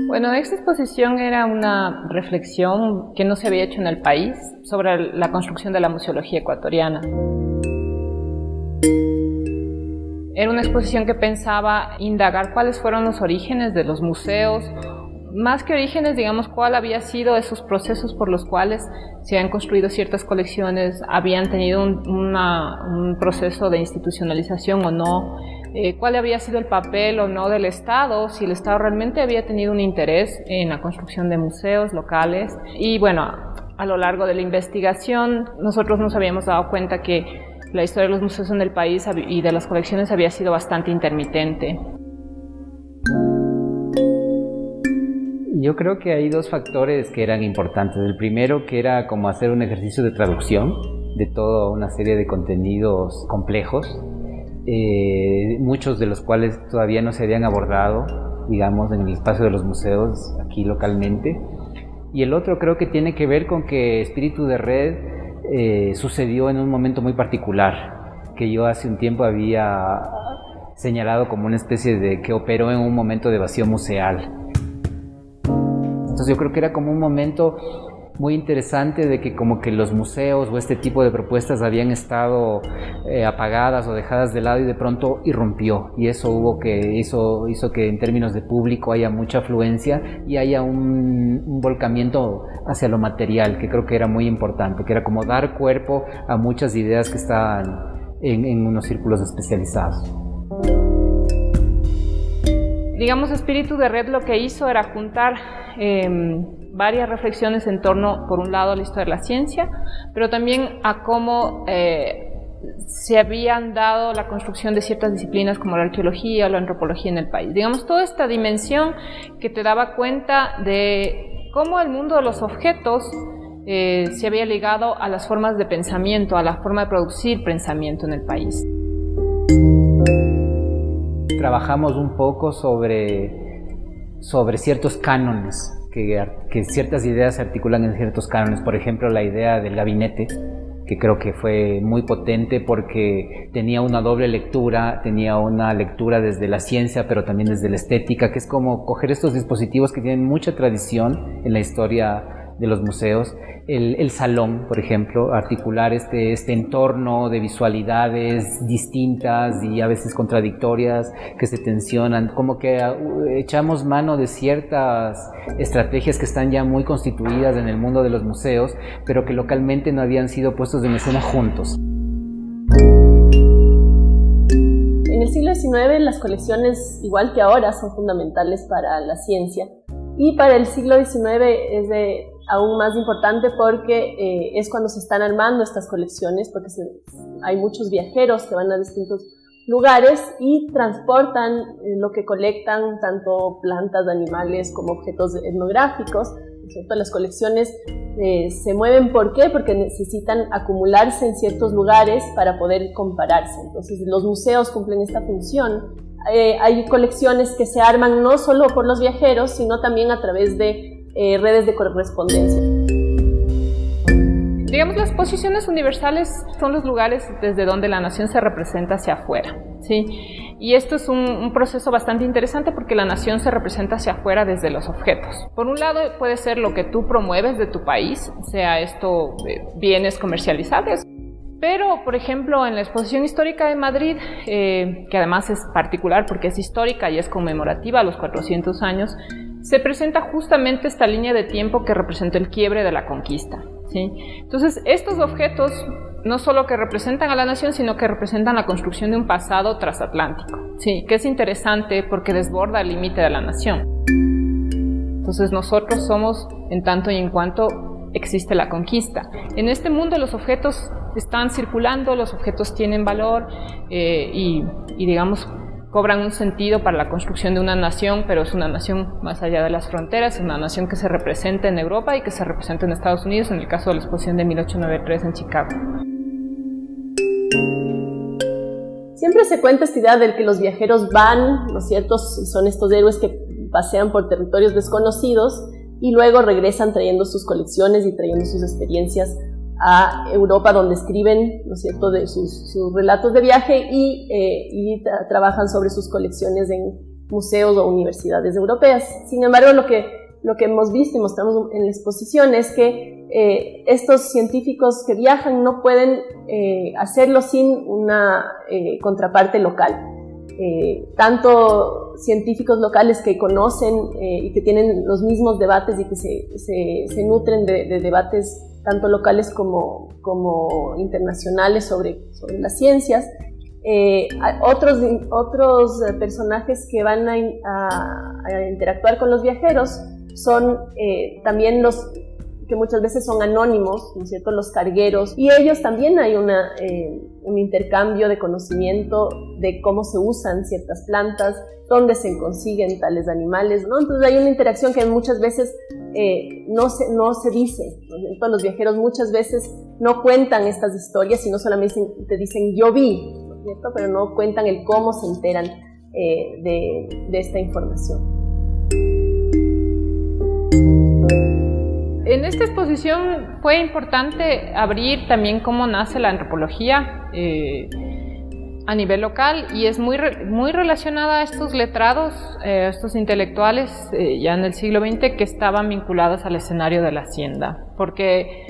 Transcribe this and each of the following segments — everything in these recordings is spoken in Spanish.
Bueno, esta exposición era una reflexión que no se había hecho en el país sobre la construcción de la museología ecuatoriana. Era una exposición que pensaba indagar cuáles fueron los orígenes de los museos, más que orígenes, digamos, cuál había sido esos procesos por los cuales se han construido ciertas colecciones, habían tenido un proceso de institucionalización o no, cuál había sido el papel o no del Estado, si el Estado realmente había tenido un interés en la construcción de museos locales. Y bueno, a lo largo de la investigación nosotros nos habíamos dado cuenta que la historia de los museos en el país y de las colecciones había sido bastante intermitente. Yo creo que hay dos factores que eran importantes. El primero, que era como hacer un ejercicio de traducción de toda una serie de contenidos complejos, muchos de los cuales todavía no se habían abordado, digamos, en el espacio de los museos aquí localmente. Y el otro creo que tiene que ver con que Espíritu de Red sucedió en un momento muy particular, que yo hace un tiempo había señalado como una especie de que operó en un momento de vacío museal. Entonces yo creo que era como un momento muy interesante de que como que los museos o este tipo de propuestas habían estado apagadas o dejadas de lado y de pronto irrumpió, y eso hizo que en términos de público haya mucha afluencia y haya un volcamiento hacia lo material, que creo que era muy importante, que era como dar cuerpo a muchas ideas que estaban en unos círculos especializados. Digamos, Espíritu de Red lo que hizo era juntar varias reflexiones en torno, por un lado, a la historia de la ciencia, pero también a cómo se habían dado la construcción de ciertas disciplinas como la arqueología o la antropología en el país. Digamos, toda esta dimensión que te daba cuenta de cómo el mundo de los objetos se había ligado a las formas de pensamiento, a la forma de producir pensamiento en el país. Trabajamos un poco sobre ciertos cánones, que ciertas ideas se articulan en ciertos cánones. Por ejemplo, la idea del gabinete, que creo que fue muy potente porque tenía una doble lectura, tenía una lectura desde la ciencia, pero también desde la estética, que es como coger estos dispositivos que tienen mucha tradición en la historia de los museos. El salón, por ejemplo, articular este entorno de visualidades distintas y a veces contradictorias que se tensionan, como que echamos mano de ciertas estrategias que están ya muy constituidas en el mundo de los museos, pero que localmente no habían sido puestos en escena juntos. En el siglo XIX las colecciones, igual que ahora, son fundamentales para la ciencia, y para el siglo XIX es aún más importante porque es cuando se están armando estas colecciones, porque hay muchos viajeros que van a distintos lugares y transportan lo que colectan, tanto plantas, animales como objetos etnográficos, ¿cierto? Las colecciones se mueven, ¿por qué? Porque necesitan acumularse en ciertos lugares para poder compararse. Entonces los museos cumplen esta función. Hay colecciones que se arman no solo por los viajeros, sino también a través de redes de correspondencia. Digamos, las posiciones universales son los lugares desde donde la nación se representa hacia afuera, ¿sí? Y esto es un proceso bastante interesante porque la nación se representa hacia afuera desde los objetos. Por un lado puede ser lo que tú promueves de tu país, sea esto bienes comercializables, pero, por ejemplo, en la Exposición Histórica de Madrid, que además es particular porque es histórica y es conmemorativa a los 400 años, se presenta justamente esta línea de tiempo que representó el quiebre de la conquista, ¿sí? Entonces, estos objetos no solo que representan a la nación, sino que representan la construcción de un pasado transatlántico, ¿sí? Que es interesante porque desborda el límite de la nación. Entonces, nosotros somos en tanto y en cuanto existe la conquista. En este mundo los objetos están circulando, los objetos tienen valor y digamos, cobran un sentido para la construcción de una nación, pero es una nación más allá de las fronteras, es una nación que se representa en Europa y que se representa en Estados Unidos, en el caso de la exposición de 1893 en Chicago. Siempre se cuenta esta idea de que los viajeros van, ¿no es cierto? Son estos héroes que pasean por territorios desconocidos y luego regresan trayendo sus colecciones y trayendo sus experiencias a Europa, donde escriben, ¿no es cierto?, de sus relatos de viaje y trabajan sobre sus colecciones museos o universidades europeas. Sin embargo, lo que hemos visto y mostramos en la exposición es que estos científicos que viajan no pueden hacerlo sin una contraparte local. Tanto científicos locales que conocen y que tienen los mismos debates y que se nutren de debates tanto locales como internacionales sobre las ciencias. Otros personajes que van a interactuar con los viajeros son también los que muchas veces son anónimos, ¿no es cierto?, los cargueros, y ellos también hay un intercambio de conocimiento de cómo se usan ciertas plantas, dónde se consiguen tales animales, ¿no? Entonces hay una interacción que muchas veces no se dice, ¿no? Los viajeros muchas veces no cuentan estas historias, sino solamente te dicen yo vi, ¿no es cierto?, pero no cuentan el cómo se enteran de esta información. En esta exposición fue importante abrir también cómo nace la antropología a nivel local, y es muy relacionada a estos letrados, estos intelectuales ya en el siglo XX que estaban vinculados al escenario de la hacienda, porque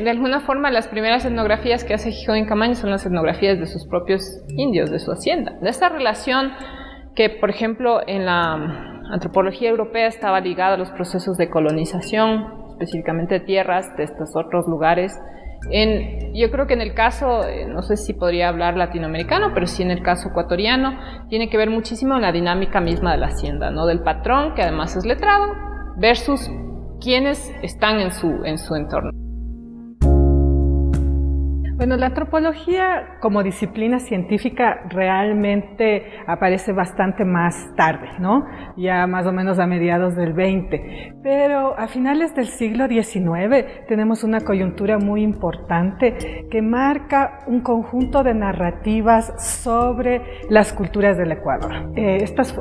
de alguna forma las primeras etnografías que hace Gijón y Camaño son las etnografías de sus propios indios, de su hacienda, de esta relación que, por ejemplo, en la antropología europea estaba ligada a los procesos de colonización, específicamente de tierras de estos otros lugares. Yo creo que en el caso, no sé si podría hablar latinoamericano, pero sí en el caso ecuatoriano, tiene que ver muchísimo en la dinámica misma de la hacienda, ¿no? Del patrón, que además es letrado, versus quienes están en su entorno. Bueno, la antropología como disciplina científica realmente aparece bastante más tarde, ¿no? Ya más o menos a mediados del 20. Pero a finales del siglo XIX tenemos una coyuntura muy importante que marca un conjunto de narrativas sobre las culturas del Ecuador. Estas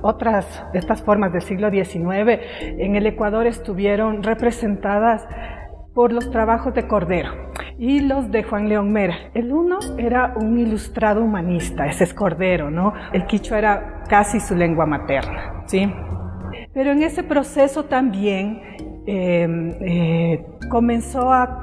formas del siglo XIX en el Ecuador estuvieron representadas por los trabajos de Cordero y los de Juan León Mera. El uno era un ilustrado humanista, ese es Cordero, ¿no? El quichua era casi su lengua materna, ¿sí? Pero en ese proceso también comenzó a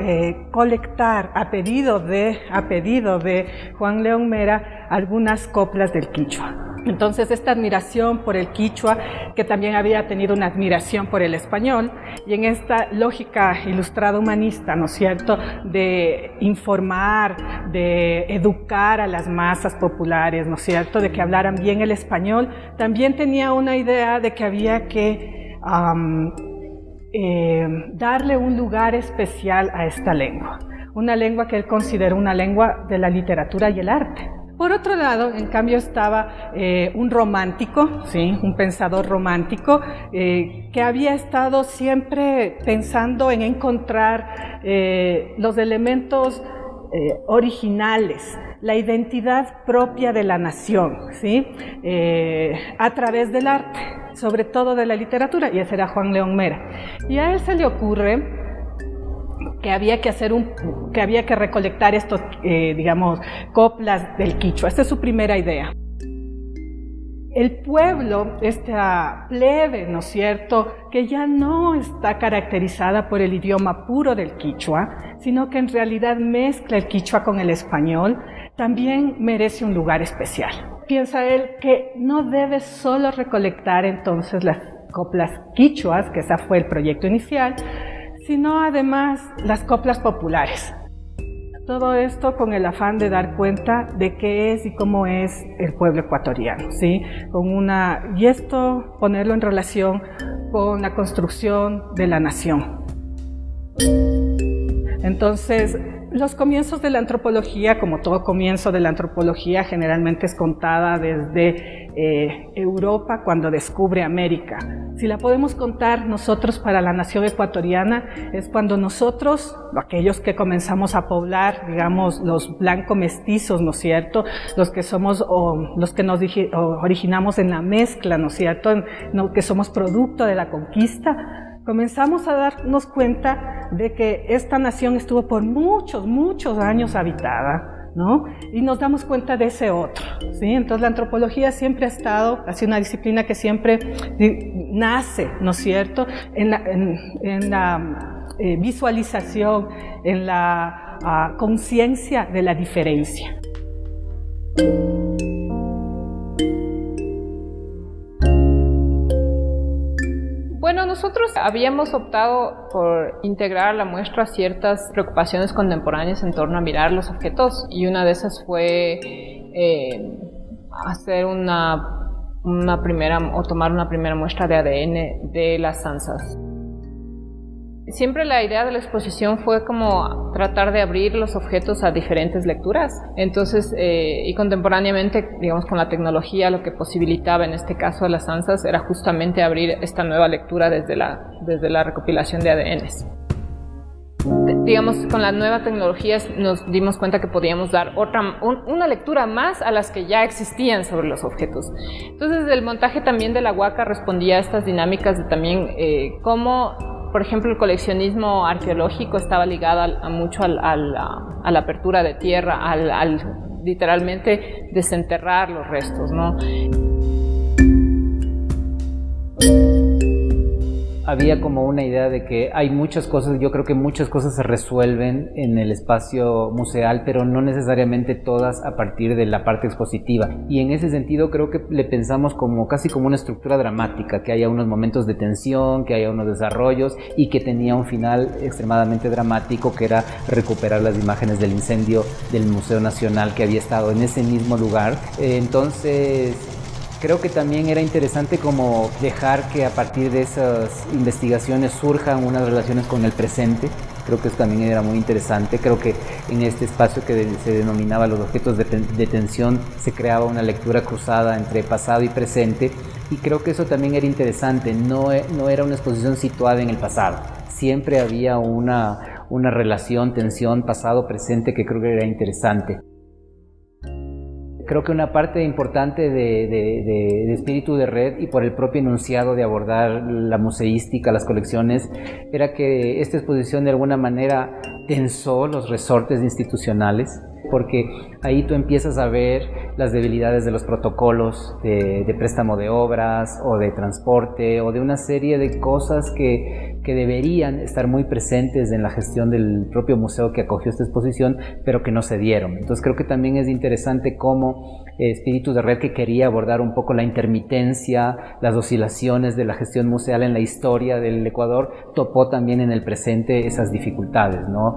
colectar a pedido de Juan León Mera algunas coplas del quichua. Entonces esta admiración por el quichua, que también había tenido una admiración por el español, y en esta lógica ilustrada humanista, ¿no es cierto?, de informar, de educar a las masas populares, ¿no es cierto?, de que hablaran bien el español, también tenía una idea de que había que darle un lugar especial a esta lengua, una lengua que él consideró una lengua de la literatura y el arte. Por otro lado, en cambio, estaba un romántico, ¿sí?, un pensador romántico que había estado siempre pensando en encontrar los elementos originales, la identidad propia de la nación, ¿sí?, a través del arte, sobre todo de la literatura, y ese era Juan León Mera. Y a él se le ocurre que había que recolectar estos, coplas del quichua. Esta es su primera idea. El pueblo, esta plebe, ¿no es cierto?, que ya no está caracterizada por el idioma puro del quichua, sino que en realidad mezcla el quichua con el español, también merece un lugar especial. Piensa él que no debe solo recolectar entonces las coplas quichuas, que ese fue el proyecto inicial, sino además las coplas populares. Todo esto con el afán de dar cuenta de qué es y cómo es el pueblo ecuatoriano, ¿sí? Y esto ponerlo en relación con la construcción de la nación. Entonces, los comienzos de la antropología, como todo comienzo de la antropología, generalmente es contada desde Europa cuando descubre América. Si la podemos contar nosotros para la nación ecuatoriana, es cuando nosotros, aquellos que comenzamos a poblar, digamos, los blanco mestizos, ¿no es cierto?, los que somos, o los que nos originamos en la mezcla, ¿no es cierto?, que somos producto de la conquista, comenzamos a darnos cuenta de que esta nación estuvo por muchos, muchos años habitada, ¿no? Y nos damos cuenta de ese otro, ¿sí? Entonces la antropología siempre ha sido una disciplina que siempre nace, ¿no es cierto?, en la visualización, en la conciencia de la diferencia. Bueno, nosotros habíamos optado por integrar a la muestra ciertas preocupaciones contemporáneas en torno a mirar los objetos, y una de esas fue hacer tomar una primera muestra de ADN de las zanzas. Siempre la idea de la exposición fue como tratar de abrir los objetos a diferentes lecturas. Entonces, y contemporáneamente, digamos, con la tecnología, lo que posibilitaba en este caso a las zanzas era justamente abrir esta nueva lectura desde la recopilación de ADNs. Digamos, con la nueva tecnología nos dimos cuenta que podíamos dar una lectura más a las que ya existían sobre los objetos. Entonces, el montaje también de la Huaca respondía a estas dinámicas de también cómo, por ejemplo, el coleccionismo arqueológico estaba ligado mucho a la apertura de tierra, al literalmente desenterrar los restos, ¿no? Había como una idea de que hay muchas cosas, yo creo que muchas cosas se resuelven en el espacio museal, pero no necesariamente todas a partir de la parte expositiva. Y en ese sentido creo que le pensamos como casi como una estructura dramática, que haya unos momentos de tensión, que haya unos desarrollos y que tenía un final extremadamente dramático, que era recuperar las imágenes del incendio del Museo Nacional que había estado en ese mismo lugar. Entonces, creo que también era interesante como dejar que a partir de esas investigaciones surjan unas relaciones con el presente. Creo que eso también era muy interesante. Creo que en este espacio que se denominaba los objetos de tensión se creaba una lectura cruzada entre pasado y presente, y creo que eso también era interesante. No era una exposición situada en el pasado. Siempre había una relación, tensión, pasado-presente, que creo que era interesante. Creo que una parte importante de Espíritu de Red, y por el propio enunciado de abordar la museística, las colecciones, era que esta exposición de alguna manera tensó los resortes institucionales, porque ahí tú empiezas a ver las debilidades de los protocolos de préstamo de obras o de transporte o de una serie de cosas que deberían estar muy presentes en la gestión del propio museo que acogió esta exposición, pero que no se dieron. Entonces creo que también es interesante cómo Espíritu de Red, que quería abordar un poco la intermitencia, las oscilaciones de la gestión museal en la historia del Ecuador, topó también en el presente esas dificultades, ¿no?